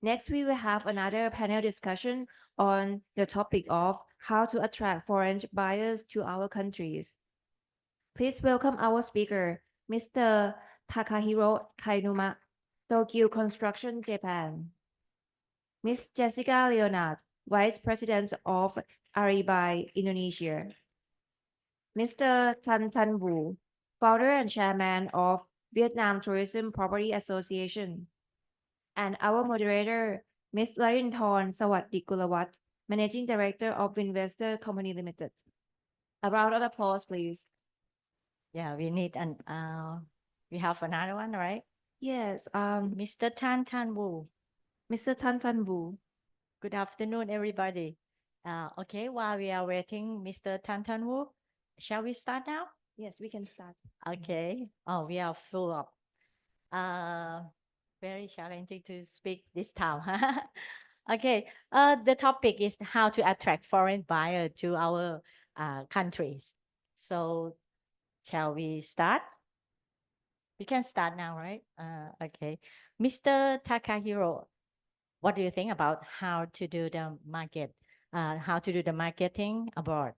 Next, we will have another panel discussion on the topic of how to attract foreign buyers to our countries. Please welcome our speaker, Mr. Takahiro Kainuma, Tokyu Construction, Japan. Ms.Jessica Leonard, Vice President of AREBI, Indonesia. Mr. Thanh Vu, Founder and Chairman of Vietnam Tourism Property Association. And our moderator, Ms. Larinthorn Sawaddikulawat, Managing Director of Investor Company Limited. A round of applause, please. Yeah, we need we have another one, right? Yes, Mr. Tan Wu. Mr. Thanh Vu. Good afternoon, everybody. Okay, while we are waiting, Mr. Tan Wu, shall we start now? Yes, we can start. Okay. Oh, we are full of very challenging to speak this time. Okay. The topic is how to attract foreign buyer to our countries. So, shall we start? We can start now, right? Okay. Mr. Takahiro, what do you think about how to do the marketing abroad?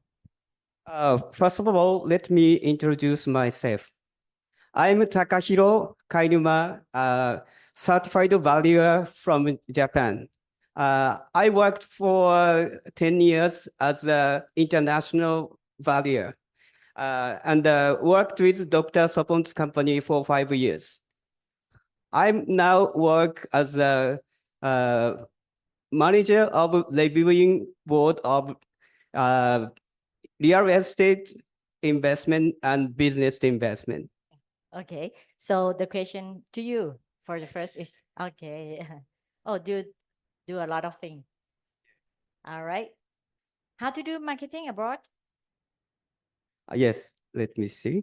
First of all, let me introduce myself. I'm Takahiro Kainuma, certified valuer from Japan. I worked for 10 years as an international valuer and worked with Dr. Sopon's company for 5 years. I now work as a manager of reviewing board of real estate investment and business investment. Okay. So the question to you for the first is okay. Oh, do a lot of things. All right. How to do marketing abroad? Yes, let me see.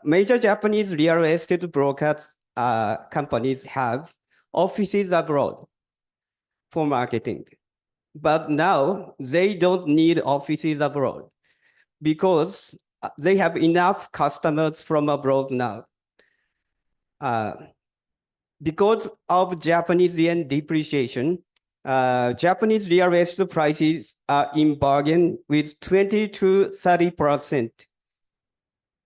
Major Japanese real estate brokers companies have offices abroad for marketing. But now they don't need offices abroad because they have enough customers from abroad now. Because of Japanese yen depreciation, Japanese real estate prices are in bargain with 20 to 30%.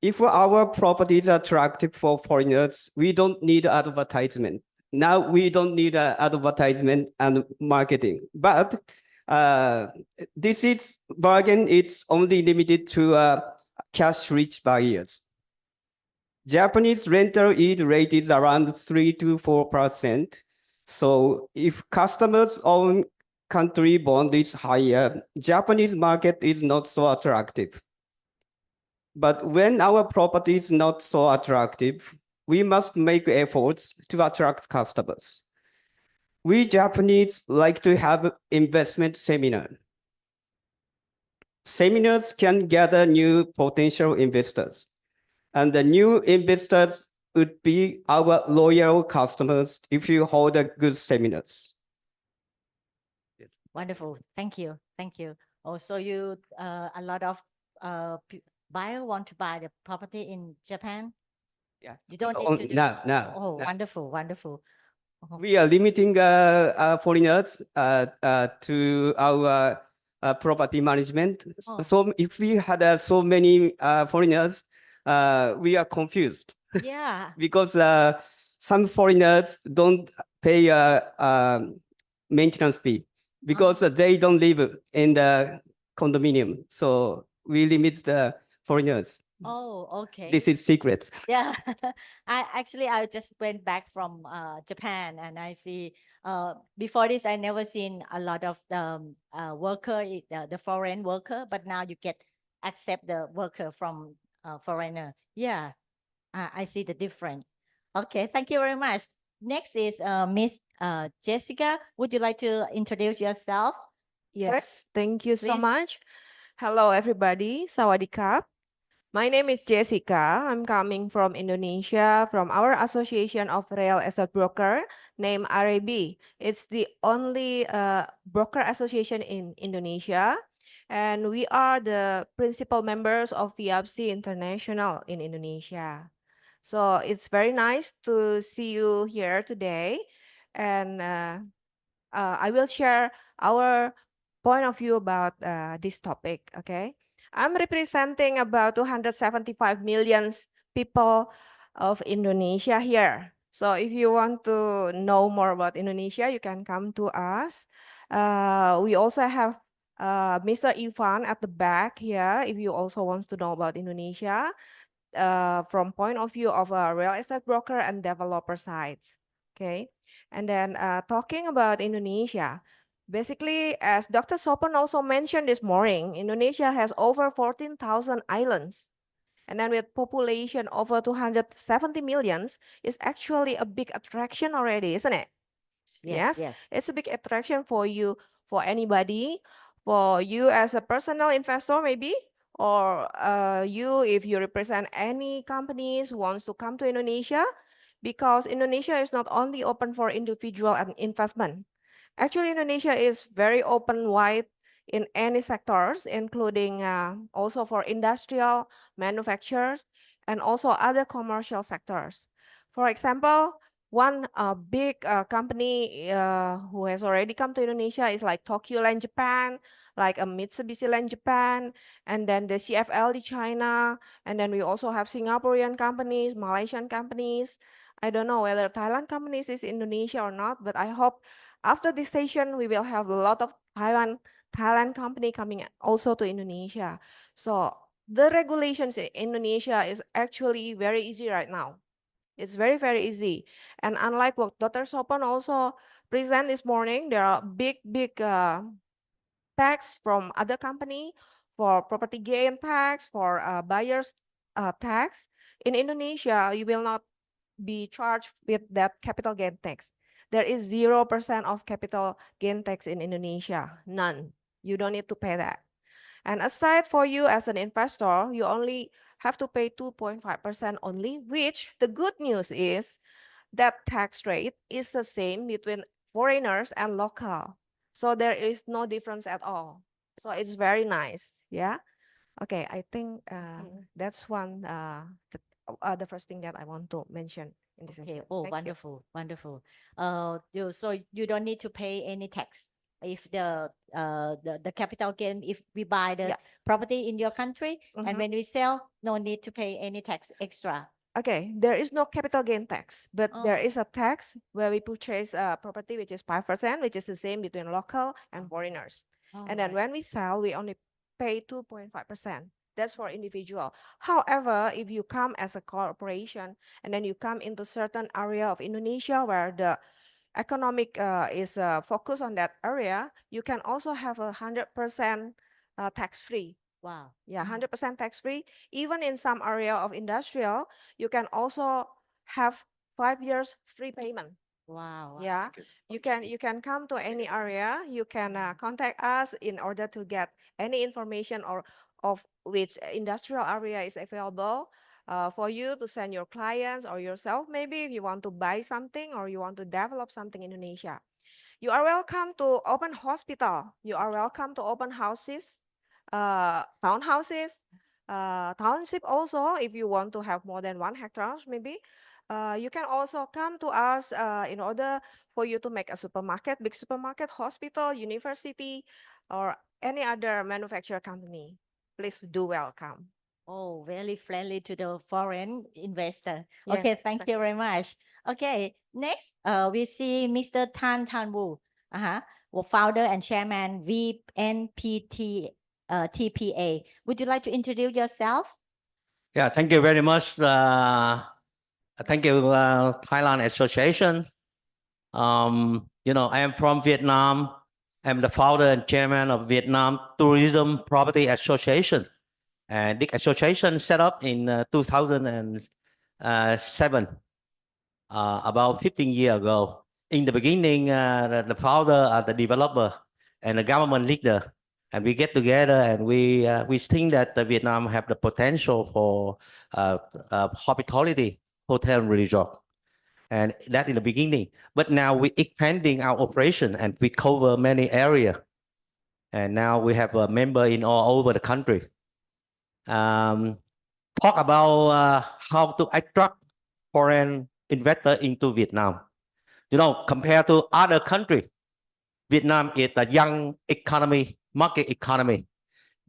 If our properties are attractive for foreigners, we don't need advertisement. Now we don't need advertisement and marketing. But this is bargain. It's only limited to cash-rich buyers. Japanese rental yield rate is around 3 to 4%. So if customers' own country bond is higher, Japanese market is not so attractive. But when our property is not so attractive, we must make efforts to attract customers. We Japanese like to have investment seminar. Seminars can gather new potential investors. And the new investors would be our loyal customers if you hold a good seminars. Wonderful. Thank you. Thank you. Also, you a lot of buyer want to buy the property in Japan. Yeah. You don't need to do. No. Oh, wonderful, wonderful. We are limiting foreigners to our property management. Oh. So if we had so many foreigners, we are confused. Yeah. Because some foreigners don't pay maintenance fee because they don't live in the condominium. So we limit the foreigners. Oh, okay. This is secret. Yeah. I just went back from Japan and I see before this I never seen a lot of the worker the foreign worker, but now you get accept the worker from foreigner. Yeah. I see the difference. Okay, thank you very much. Next is Miss Jessica. Would you like to introduce yourself? Yes, thank you so please. much. Hello, everybody. Sawadee. My name is Jessica. I'm coming from Indonesia, from our Association of Real Estate Broker named AREBI. It's the only broker association in Indonesia. And we are the principal members of FIABCI International in Indonesia. So it's very nice to see you here today. and I will share our point of view about this topic. Okay, I'm representing about 275 million people of Indonesia here. So if you want to know more about Indonesia, you can come to us. We also have Mr. Ivan at the back here. If you also want to know about Indonesia, from point of view of a real estate broker and developer sides. Okay, and then talking about Indonesia, basically, as Dr. Sopan also mentioned this morning, Indonesia has over 14,000 islands. And then with population over 270 millions, is actually a big attraction already, isn't it? Yes, it's a big attraction for you, for anybody, for you as a personal investor maybe, or you if you represent any companies who wants to come to Indonesia, because Indonesia is not only open for individual and investment. Actually, Indonesia is very open wide in any sectors, including also for industrial, manufacturers, and also other commercial sectors. For example, one big company who has already come to Indonesia is like Tokyu Land Japan, like a Mitsubishi Land Japan, and then the CFLD China, and then we also have Singaporean companies, Malaysian companies. I don't know whether Thailand companies is Indonesia or not, but I hope after this session we will have a lot of Thailand company coming also to Indonesia. So the regulations in Indonesia is actually very easy right now. It's very, very easy. And unlike what Dr. Sopan also present this morning, there are big tax from other company for property gain tax, for buyer's tax. In Indonesia, you will not be charged with that capital gain tax. There is 0% of capital gain tax in Indonesia, none. You don't need to pay that. And aside for you as an investor, you only have to pay 2.5% only, which the good news is that tax rate is the same between foreigners and local. So there is no difference at all. So it's very nice. Yeah. Okay. I think that's one, the first thing that I want to mention in this Okay. session. Oh, Thank you. wonderful. So you don't need to pay any tax if the capital gain, if we buy the Yeah. property in your country, and Mhm. when we sell, no need to pay any tax extra. Okay, there is no capital gain tax, but there Oh. is a tax where we purchase a property, which is 5%, which is the same between local and foreigners. And then when we sell, we only pay 2.5%. That's for individual. However, if you come as a corporation and then you come into certain area of Indonesia where the economic is focused on that area, you can also have 100% tax-free. Wow. Yeah, 100% tax-free. Even in some area of industrial, you can also have 5 years free payment. Wow. Yeah, you can come to any area. You can contact us in order to get any information or of which industrial area is available for you to send your clients or yourself. Maybe if you want to buy something or you want to develop something in Indonesia. You are welcome to open hospital. You are welcome to open houses, townhouses, township also. If you want to have more than 1 hectare, maybe you can also come to us in order for you to make a supermarket, big supermarket, hospital, university, or any other manufacturer company. Please do welcome. Oh, very friendly to the foreign investor. Yeah, Okay, thank you very much. Okay, next, we see Mr. Than Wu, founder and chairman TPA. Would you like to introduce yourself? Yeah, thank you very much. Thank you, Thailand Association. I am from Vietnam. I'm the founder and chairman of Vietnam Tourism Property Association. And this association set up in 2007, about 15 years ago. In the beginning, the founder, the developer, and the government leader, and we get together and we think that Vietnam have the potential for hospitality, hotel and resort, and that in the beginning. But now we expanding our operation and we cover many areas, and now we have a member in all over the country. Talk about how to attract foreign investor into Vietnam. You know, compared to other countries, Vietnam is a young economy, market economy.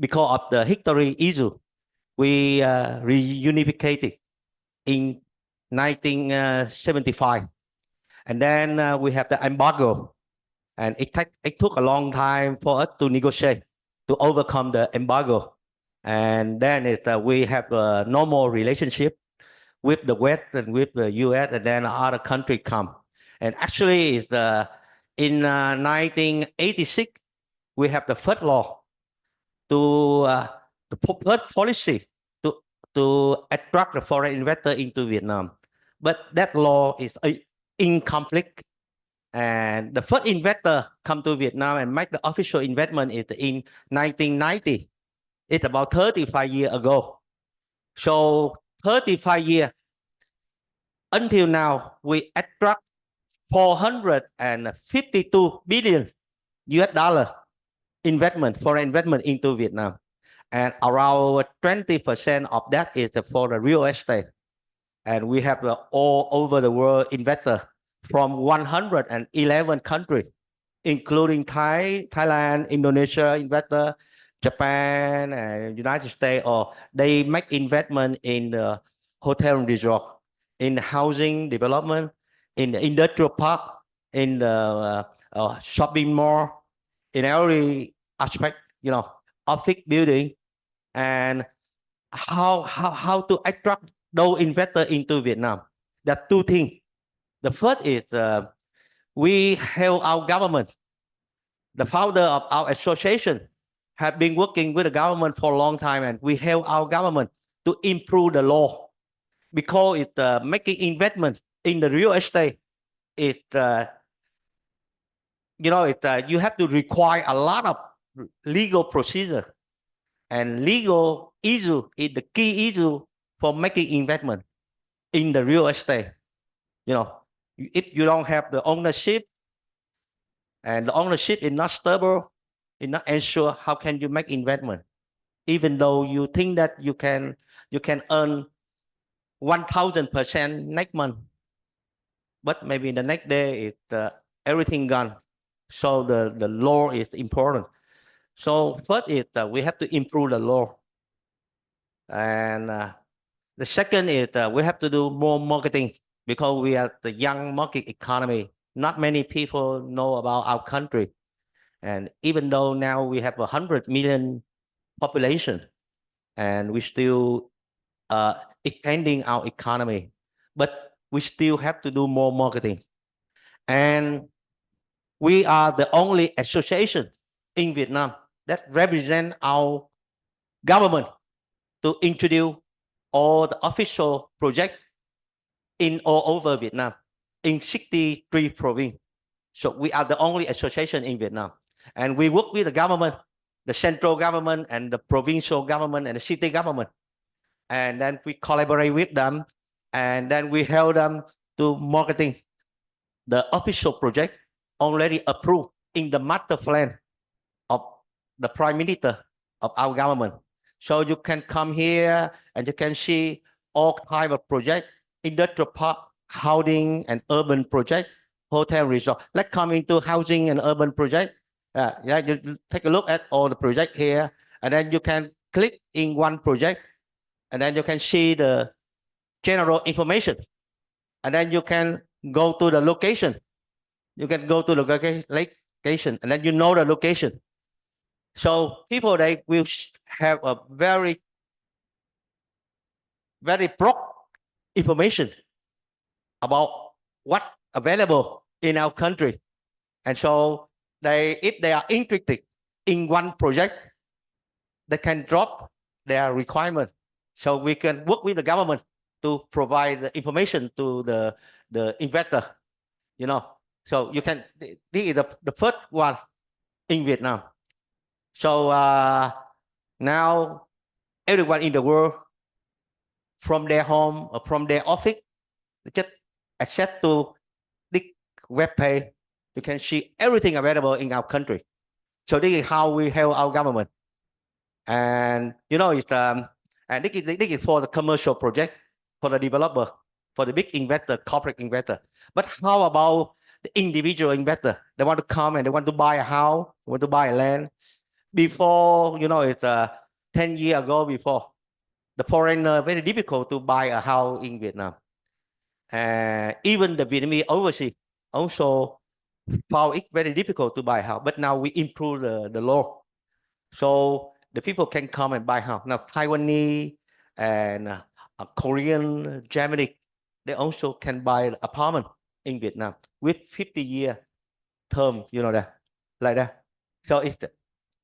Because of the history issue, we reunificated in 1975. And then we have the embargo. And it took a long time for us to negotiate, to overcome the embargo. And then we have a normal relationship with the West and with the US, and then other countries come. And actually, in 1986, we have the first law the first policy to attract the foreign investor into Vietnam. But that law is in conflict. And the first investor come to Vietnam and make the official investment is in 1990. It's about 35 years ago. So 35 years until now, we attract 452 billion US dollar investment, foreign investment into Vietnam. And around 20% of that is for the real estate. And we have all over the world investor from 111 countries, including Thailand, Indonesia investor, Japan, and United States, or they make investment in the hotel and resort, in housing development, in the industrial park, in the shopping mall, in every aspect, you know, office building, and how to attract those investors into Vietnam. There are two things. The first is we help our government. The founder of our association have been working with the government for a long time, and we help our government to improve the law, because it's making investment in the real estate. It's you have to require a lot of legal procedure, and legal issue is the key issue for making investment in the real estate. You know, if you don't have the ownership, and the ownership is not stable, is not ensured, how can you make investment? Even though you think that you can earn 1,000% next month, but maybe the next day it's everything gone. So the law is important. So first is we have to improve the law, and the second is we have to do more marketing, because we are the young market economy. Not many people know about our country, and even though now we have 100 million population, and we still expanding our economy, but we still have to do more marketing. And we are the only association in Vietnam that represent our government to introduce all the official projects in all over Vietnam, in 63 provinces. So we are the only association in Vietnam. And we work with the government, the central government and the provincial government and the city government. And then we collaborate with them, and then we help them to marketing the official project already approved in the master plan of the Prime Minister of our government. So you can come here and you can see all type of project, industrial park, housing and urban project, hotel resort. Let's come into housing and urban project. You take a look at all the project here, and then you can click in one project, and then you can see the general information, and then you can go to the location. You can go to the location, and then you know the location. So people, they will have a very broad information about what available in our country. And so if they are interested in one project, they can drop their requirement. So we can work with the government to provide the information to the investor, you know. So you can, this is the first one in Vietnam. So now everyone in the world, from their home or from their office, just access to this web page. You can see everything available in our country. So this is how we help our government. And you know, it's and this is for the commercial project, for the developer, for the big investor, corporate investor. But how about the individual investor. They want to come and they want to buy a house, want to buy a land. Before, it's 10 years ago before, the foreigner very difficult to buy a house in Vietnam. Even the Vietnamese overseas also found it very difficult to buy a house. But now we improve the law. So the people can come and buy house. Now Taiwanese and Korean, Japanese, they also can buy an apartment in Vietnam with 50-year term, that, like that. So it's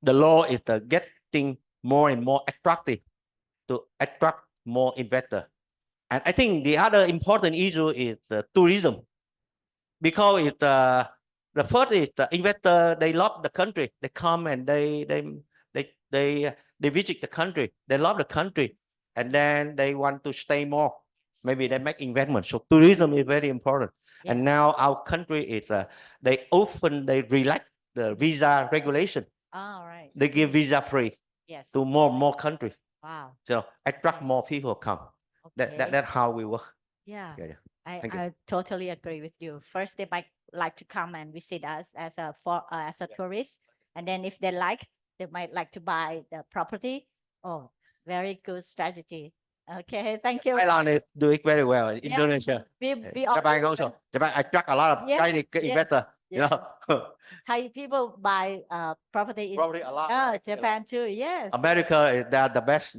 the law is getting more and more attractive to attract more investor. And I think the other important issue is tourism, because it's the first is the investor, they love the country, they come and they visit the country, they love the country, and then they want to stay more. Maybe they make investment. So tourism is very important. Yes. And now our country is they relax the visa regulation. All right. They give visa free Yes. to more countries. Wow. So attract Okay. more people come. Okay. That's how we work. Yeah. Yeah. Thank you. I totally agree with you. First, they might like to come and visit us as a tourist, and then if they like, they might like to buy the property. Oh, very good strategy. Okay, thank you. Thailand is doing very well. Indonesia, We Japan also. Japan attract a lot of Yes, Chinese yes, investor. yes. Thai people buy property in Probably a lot. Japan too. Yes. America they are the best,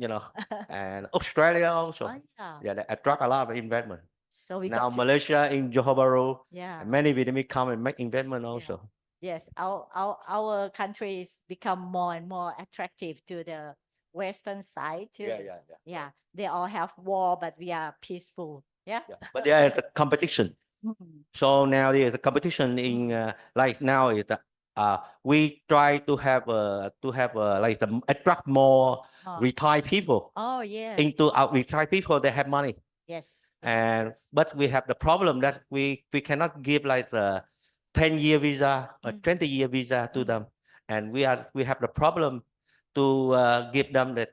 and Australia also. Oh, yeah. Yeah, they attract a lot of investment. So we Now got to, Malaysia in Johor Bahru, yeah. and many Vietnamese come and make investment also. Yes, our country is become more and more attractive to the Western side too. Yeah, they all have war, but we are peaceful. Yeah. But there is a competition. Mhm. So now there is a competition in like now is we try to have like attract more Oh. retired people Oh yeah. into our retired people. They have money, Yes. and but we have the problem that we cannot give like a 10-year visa or 20-year visa to them, and we have the problem to give them that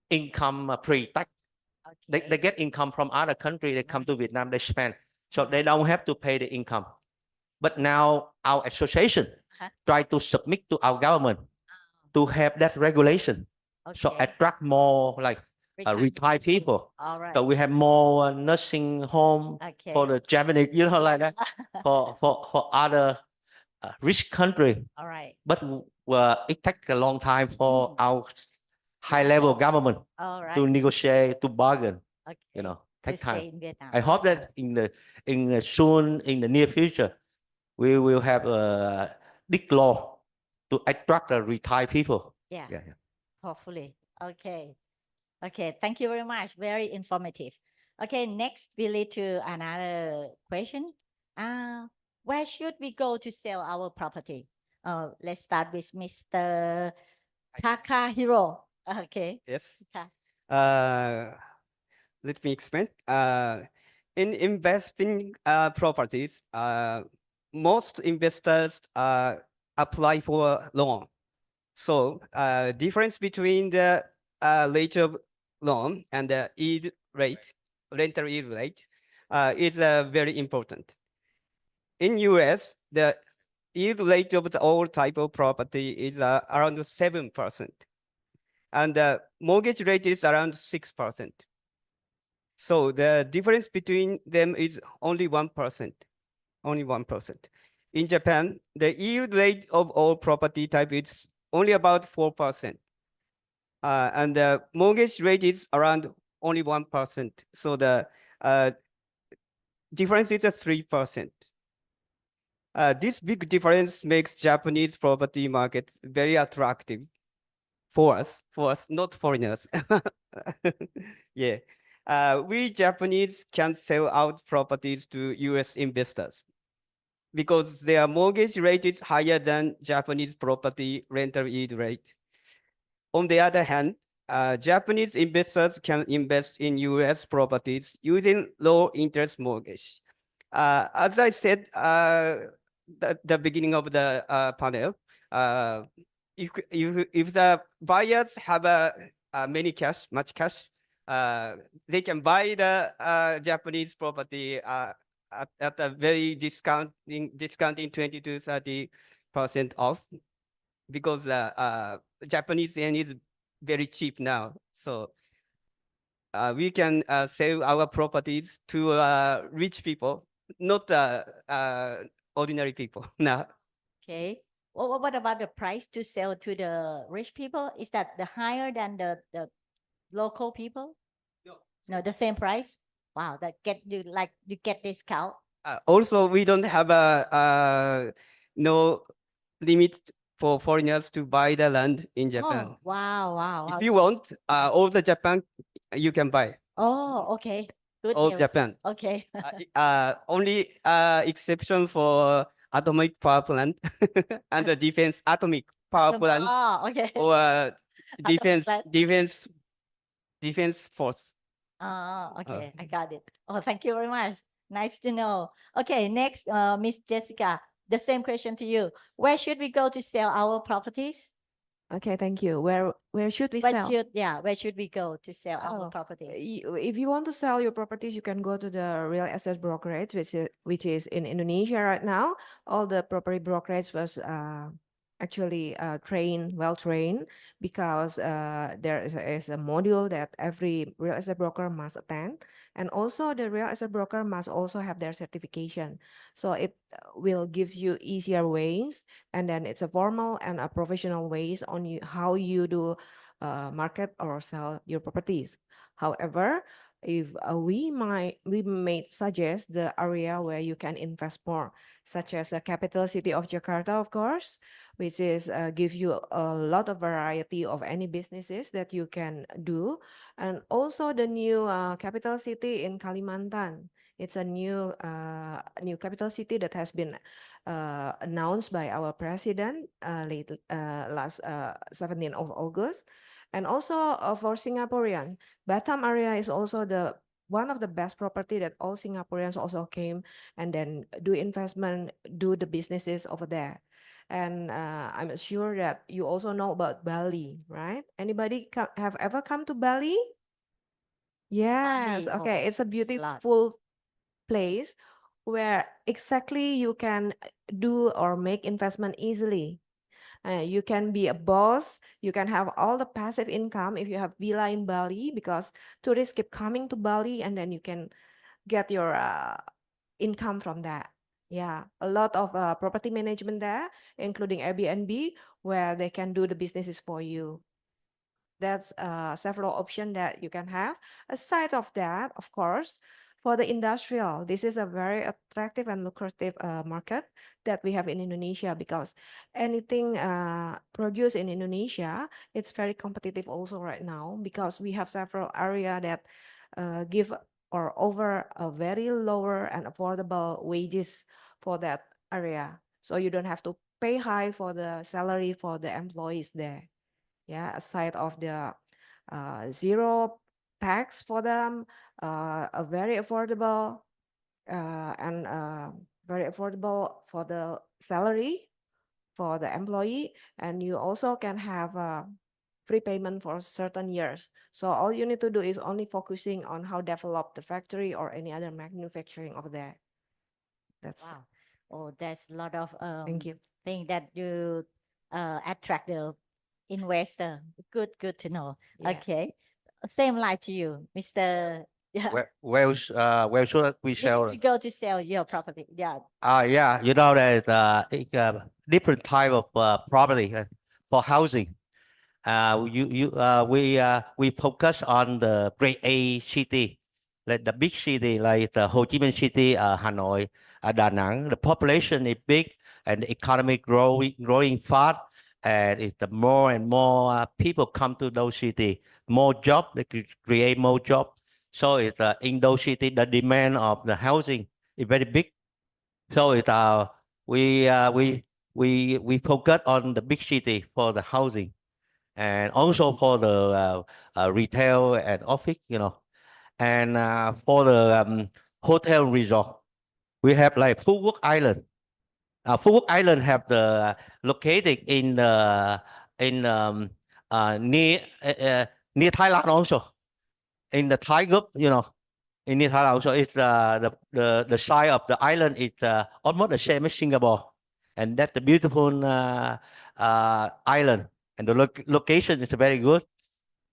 income pre-tax. They get income from other country. They come to Vietnam, they spend, so they don't have to pay the income. But now our association try to submit to our government to have that regulation, so attract more like retired people. All right. So we have more nursing home for the Japanese, like that, for other rich country. All right. But it takes a long time for our high level government All right. to negotiate, to bargain. Okay. Take To stay time. in Vietnam. I hope that soon in the near future, we will have a big law to attract the retired people. Yeah. Yeah. Hopefully. Okay. Okay. Thank you very much. Very informative. Okay. Next, we lead to another question. Where should we go to sell our property? Let's start with Mr. Takahiro. Okay. Yes. Okay. Let me explain. In investing properties, most investors apply for loan. So difference between the rate of loan and the yield rate, rental yield rate, is very important. In US, the yield rate of the all type of property is around 7%. And the mortgage rate is around 6%. So the difference between them is only 1%, only 1%. In Japan, the yield rate of all property type is only about 4%. And the mortgage rate is around only 1%. So the difference is 3%. This big difference makes Japanese property market very attractive for us, not foreigners. Yeah. We Japanese can sell out properties to US investors because their mortgage rate is higher than Japanese property rental yield rate. On the other hand, Japanese investors can invest in US properties using low interest mortgage. As I said at the beginning of the panel, if the buyers have much cash, they can buy the Japanese property at a very discounting 20 to 30% off, because Japanese yen is very cheap now. So we can sell our properties to rich people, not ordinary people now. Okay. What about the price to sell to the rich people? Is that the higher than the local people? No, the same price. Wow, that get you like you get discount. Also, we don't have a no limit for foreigners to buy the land in Japan. Oh, wow. If you want, all the Japan you can buy. Oh, okay. Good All news. Japan. Okay. Only exception for atomic power plant and the defense atomic power plant Oh, okay. or Atomic plant. defense force. Oh, okay. I got it. Oh, thank you very much. Nice to know. Okay, next, Miss Jessica, the same question to you. Where should we go to sell our properties? Okay, thank you. Where should we Where sell? where should we go to sell our Oh, properties? If you want to sell your properties, you can go to the real estate brokerage, which is in Indonesia right now. All the property brokerage was actually well trained, because there is a module that every real estate broker must attend, and also the real estate broker must also have their certification. So it will give you easier ways, and then it's a formal and a professional ways on how you do market or sell your properties. However, if we may suggest the area where you can invest more, such as the capital city of Jakarta, of course, which is give you a lot of variety of any businesses that you can do, and also the new capital city in Kalimantan. It's a new capital city that has been announced by our president last 17th of August. And also for Singaporean, Batam area is also one of the best property that all Singaporeans also came and then do investment, do the businesses over there. And I'm sure that you also know about Bali, right? Anybody have ever come to Bali? Yes. Bali, Okay. oh, It's a lot. beautiful place where exactly you can do or make investment easily. You can be a boss. You can have all the passive income if you have villa in Bali, because tourists keep coming to Bali, and then you can get your income from that. Yeah, a lot of property management there, including Airbnb, where they can do the businesses for you. That's several options that you can have. Aside of that, of course, for the industrial, this is a very attractive and lucrative market that we have in Indonesia, because anything produced in Indonesia, it's very competitive also right now, because we have several area that give or offer a very lower and affordable wages for that area. So you don't have to pay high for the salary for the employees there. Yeah, aside of the zero tax for them, a very affordable and very affordable for the salary for the employee, and you also can have a free payment for certain years. So all you need to do is only focusing on how develop the factory or any other manufacturing over there. That's Wow. Oh, there's a lot of Thank you. thing that you attract the investor. Good to know. Yes. Okay. Same like to you, Mr. Yeah. Where should we You sell? go to sell your property. Yeah. Yeah, you know that different type of property for housing. We focus on the grade A city, like the big city, like the Ho Chi Minh City, Hanoi, Da Nang. The population is big and the economy growing fast, and it's the more and more people come to those cities, more job, they create more job. So it's in those cities, the demand of the housing is very big. So it's we focus on the big city for the housing, and also for the retail and office, and for the hotel resort, we have like Phú Quốc Island. Phú Quốc Island have the located near Thailand also, in the Thai group, in Thailand also it's the size of the island is almost the same as Singapore, and that's a beautiful island, and the location is very good.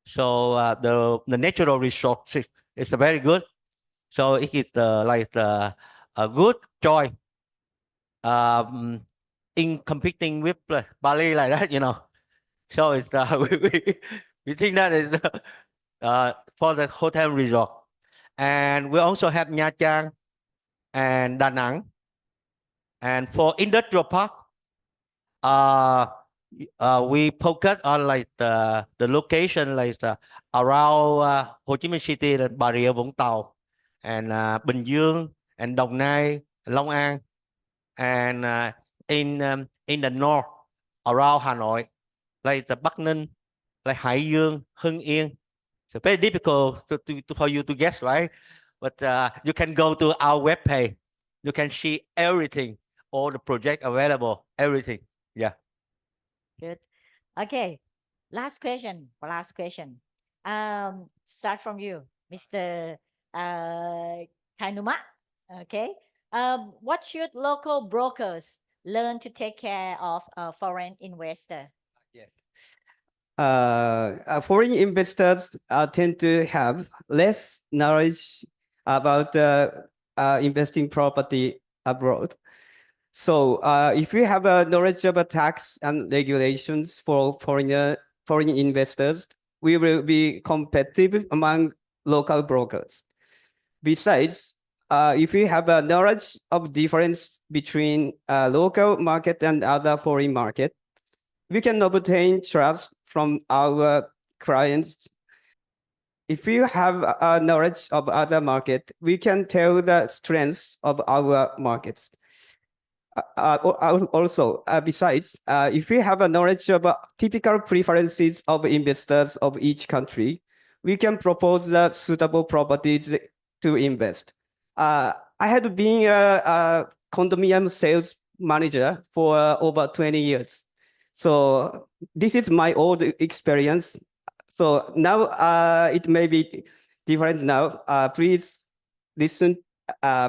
So the natural resources is very good. So it is a good choice in competing with Bali like that, you know. So it's we think that is for the hotel resort, and we also have Nha Trang and Da Nang, and for industrial park, uh, we focus on like the location like around Ho Chi Minh City and Bà Rịa Vũng Tàu, and Bình Dương and Đồng Nai, Long An, and in the north around Hà Nội, like the Bắc Ninh, like Hải Dương, Hưng Yên. So very difficult for you to guess, right? But you can go to our webpage. You can see everything, all the project available, everything. Yeah. Good. Okay. Last question. Start from you, Mr. Kainuma. Okay. What should local brokers learn to take care of a foreign investor? Yes. Foreign investors tend to have less knowledge about investing property abroad. So if you have a knowledge about tax and regulations for foreign investors, we will be competitive among local brokers. Besides, if you have a knowledge of difference between local market and other foreign market, we can obtain trust from our clients. If you have a knowledge of other market, we can tell the strengths of our markets. Also, besides, if we have a knowledge of typical preferences of investors of each country, we can propose the suitable properties to invest. I had been a condominium sales manager for over 20 years. So this is my old experience. So now it may be different now. Please listen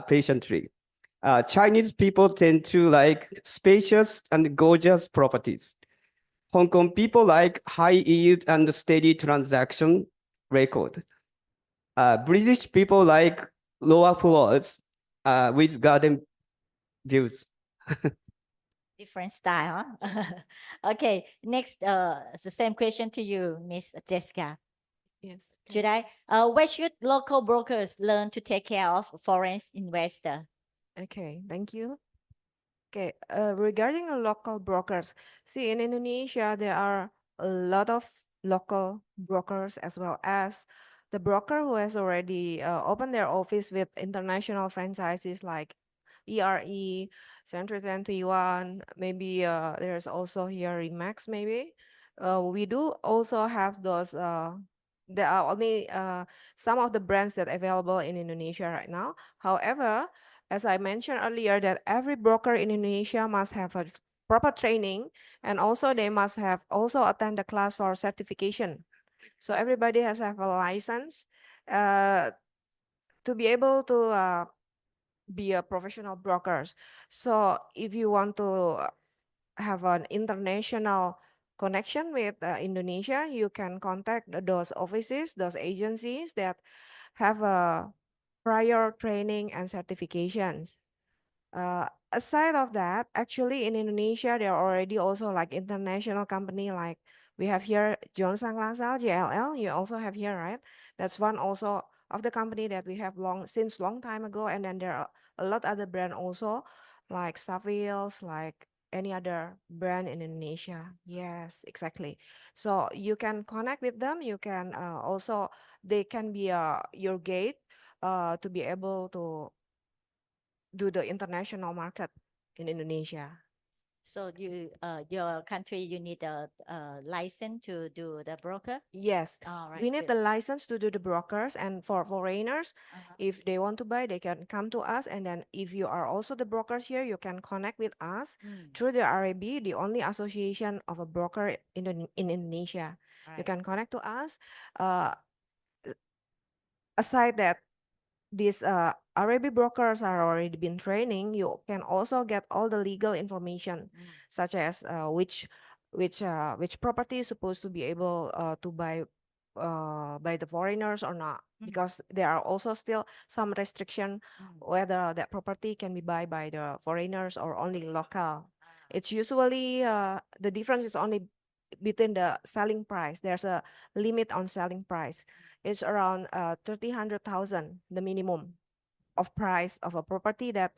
patiently. Chinese people tend to like spacious and gorgeous properties. Hong Kong people like high yield and steady transaction record. British people like lower floors with garden views. Different style, huh? Okay. Next, it's the same question to you, Miss Jessica. Yes. Should I? Where should local brokers learn to take care of foreign investor? Okay, thank you. Okay, regarding the local brokers, see in Indonesia, there are a lot of local brokers as well as the broker who has already opened their office with international franchises like ERE, Century 21, maybe there's also here Remax maybe. We do also have those, there are only some of the brands that are available in Indonesia right now. However, as I mentioned earlier, that every broker in Indonesia must have a proper training, and also they must have also attend the class for certification. So everybody has to have a license to be able to be a professional brokers. So if you want to have an international connection with Indonesia, you can contact those offices, those agencies that have a prior training and certifications. Aside of that, actually in Indonesia, there are already also like international company like we have here Johnson LaSalle, JLL. You also have here, right? That's one also of the company that we have since long time ago. And then there are a lot other brand also like Savills, like any other brand in Indonesia. Yes, exactly. So you can connect with them. You can also, they can be your gate to be able to do the international market in Indonesia. So your country, you need a license to do the broker? Yes, All right, we need good. the license to do the brokers, and for foreigners, Uh-huh. if they want to buy, they can come to us. And then if you are also the brokers here, you can connect with us through the AREBI, the only association of a broker in Indonesia. You Right. can connect to us. Aside that, these AREBI brokers are already been training, you can also get all the legal information, such as which property is supposed to be able to buy by the foreigners or not, because there are also still some restriction whether that property can be buy by the foreigners or only local. It's usually the difference is only between the selling price. There's a limit on selling price. It's around 300,000, the minimum of price of a property that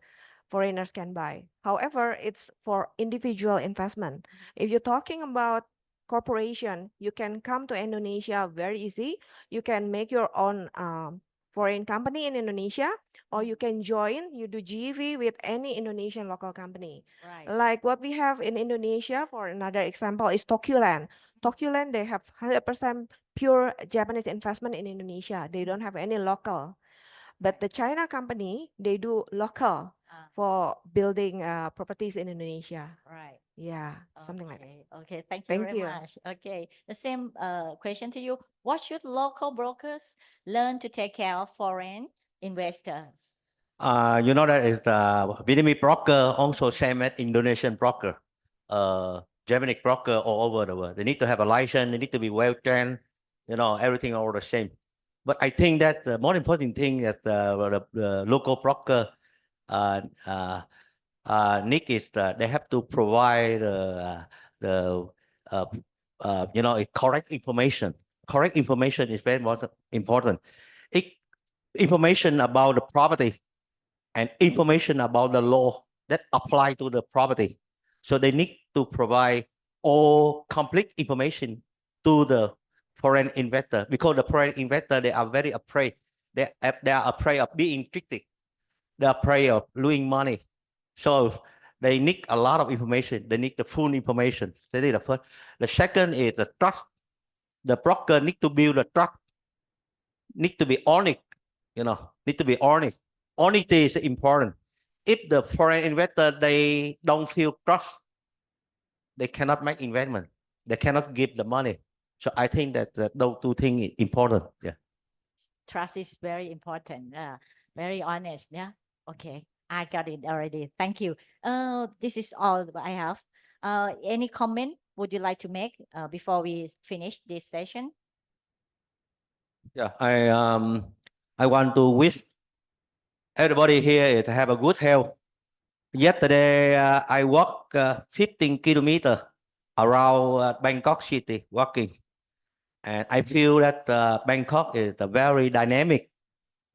foreigners can buy. However, it's for individual investment. If you're talking about corporation, you can come to Indonesia very easy. You can make your own foreign company in Indonesia, or you can join, you do GV with any Indonesian local company. Right. Like what we have in Indonesia, for another example, is Tokyu Land. Tokyu Land, they have 100% pure Japanese investment in Indonesia. They don't have any local. But the China company, they do local for building properties in Indonesia. Right. Yeah, something like that. Okay, thank you Thank very you. much. Okay, the same question to you. What should local brokers learn to take care of foreign investors? You know that is the Vietnamese broker also same as Indonesian broker, Japanese broker all over the world. They need to have a license. They need to be well trained. You know, everything all the same. But I think that the more important thing that the local broker need is that they have to provide the you know, correct information. Correct information is very important. Information about the property and information about the law that apply to the property. So they need to provide all complete information to the foreign investor, because the foreign investor, they are very afraid. They are afraid of being tricked. They are afraid of losing money. So they need a lot of information. They need the full information. That is the first. The second is the trust. The broker need to build a trust. Need to be honest. You know, need to be honest. Honesty is important. If the foreign investor, they don't feel trust, they cannot make investment. They cannot give the money. So I think that those two things is important. Yeah. Trust is very important. Very honest. Yeah. Okay, I got it already. Thank you. This is all that I have. Any comment would you like to make before we finish this session? Yeah. I want to wish everybody here to have a good health. Yesterday, I walked 15 kilometers around Bangkok city walking. And I feel that Bangkok is a very dynamic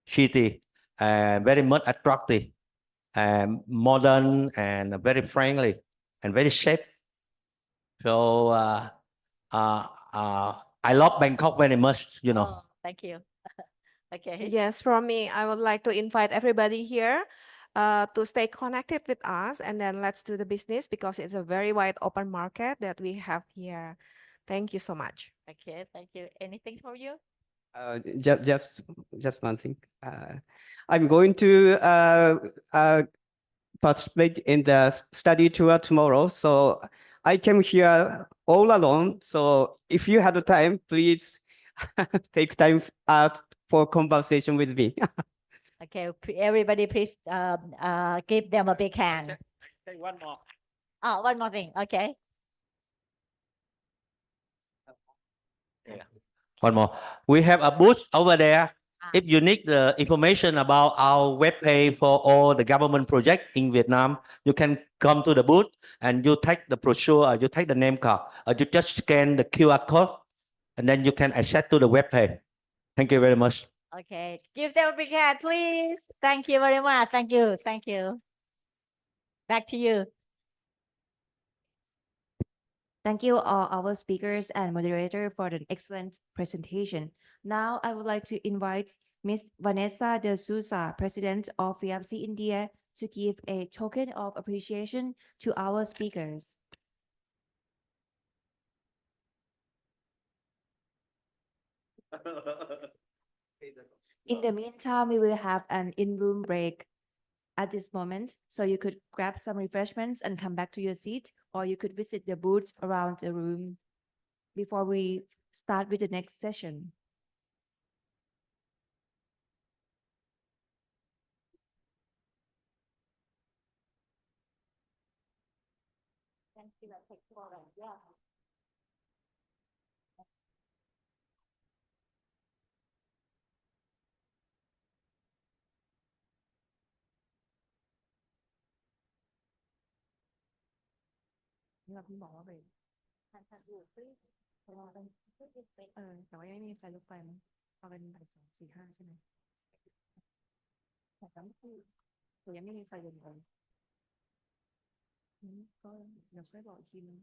city and very much attractive and modern and very friendly and very safe. So I love Bangkok very much, you know. Oh, thank you. Okay. Yes, from me, I would like to invite everybody here to stay connected with us, and then let's do the business, because it's a very wide open market that we have here. Thank you so much. Okay, thank you. Anything for you? Just one thing. I'm going to participate in the study tour tomorrow. So I came here all alone. So if you have the time, please take time out for conversation with me. Okay, everybody, please give them a big hand. Say one more. Oh, one more thing. Okay. Yeah. One more. We have a booth over there. If you need the information about our web page for all the government project in Vietnam, you can come to the booth and you take the brochure, or you take the name card, or you just scan the QR code, and then you can access to the web page. Thank you very much. Okay, give them a big hand, please. Thank you very much. Thank you. Thank you. Back to you. Thank you all our speakers and moderator for the excellent presentation. Now I would like to invite Ms. Vanessa de Souza, President of FIABCI India, to give a token of appreciation to our speakers. In the meantime, we will have an in-room break at this moment, so you could grab some refreshments and come back to your seat, or you could visit the booths around the room before we start with the next session. can see the texture and yeah. นี่เราเพิ่งบอกว่าไป ทันดูซิเพราะว่าเป็นเป็น แต่ว่ายังไม่มีใครลุกไปมั้งเอาเป็นบ่าย2 4 5ใช่ไหมแต่ก็ไม่คือยังไม่มีใครลงไปก็เดี๋ยวค่อยบอกอีกทีนึง